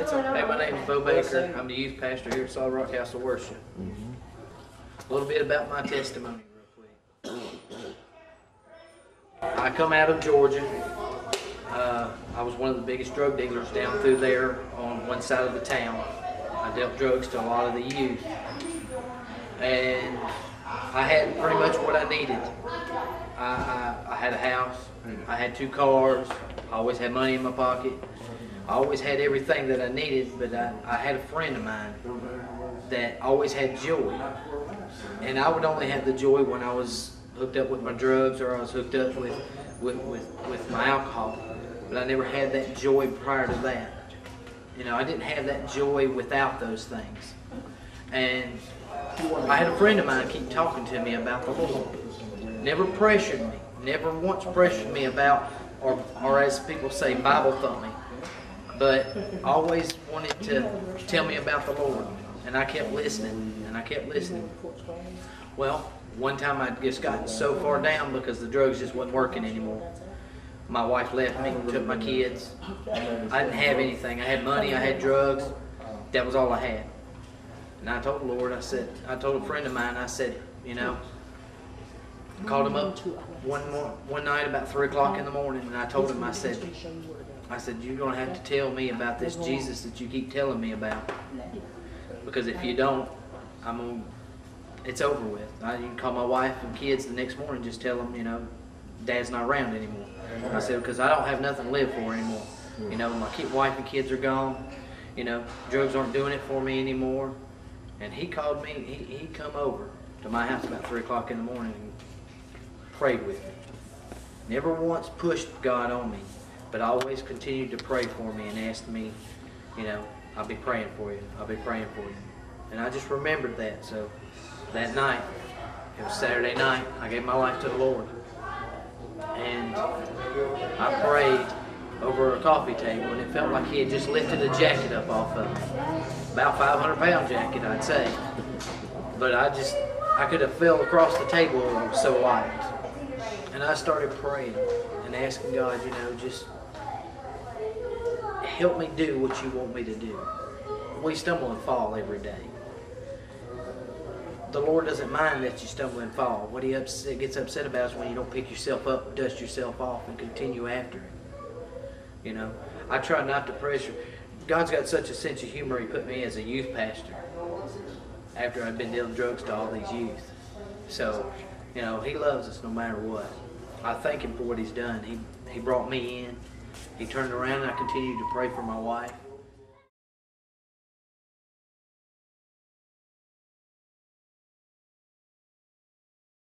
Hey, my name is Bo Baker. I'm the youth pastor here at Solid Rock House of Worship. A little bit about my testimony real quick. I come out of Georgia. I was one of the biggest drug dealers down through there on one side of the town. I dealt drugs to a lot of the youth. And I had pretty much what I needed. I had a house. I had 2 cars. I always had money in my pocket. I always had everything that I needed, but I had a friend of mine that always had joy. And I would only have the joy when I was hooked up with my drugs or I was hooked up with my alcohol. But I never had that joy prior to that. You know, I didn't have that joy without those things. And I had a friend of mine keep talking to me about the Lord. Never pressured me. Never once pressured me about, or as people say, Bible thump me. But always wanted to tell me about the Lord. And I kept listening, and I kept listening. Well, one time I just got so far down because the drugs just wasn't working anymore. My wife left me, took my kids. I didn't have anything. I had money, I had drugs. That was all I had. And I told the Lord, I told a friend of mine, I said, you know, called him up one night about 3 o'clock in the morning, and I told him, I said, you're going to have to tell me about this Jesus that you keep telling me about. Because if you don't, it's over with. You can call my wife and kids the next morning, just tell them, you know, Dad's not around anymore. I said, because I don't have nothing to live for anymore. You know, my wife and kids are gone. You know, drugs aren't doing it for me anymore. And he called me, he come over to my house about 3 o'clock in the morning and prayed with me. Never once pushed God on me, but always continued to pray for me and asked me, you know, I'll be praying for you. I'll be praying for you. And I just remembered that. So that night, it was Saturday night, I gave my life to the Lord. And I prayed over a coffee table, and it felt like he had just lifted a jacket up off of me. About 500-pound jacket, I'd say. But I could have fell across the table, and it was so light. And I started praying and asking God, you know, just help me do what you want me to do. We stumble and fall every day. The Lord doesn't mind that you stumble and fall. What He gets upset about is when you don't pick yourself up, dust yourself off, and continue after Him. You know, I try not to pressure. God's got such a sense of humor, He put me as a youth pastor after I'd been dealing drugs to all these youth. So, you know, He loves us no matter what. I thank Him for what He's done. He brought me in. He turned around, and I continued to pray for my wife.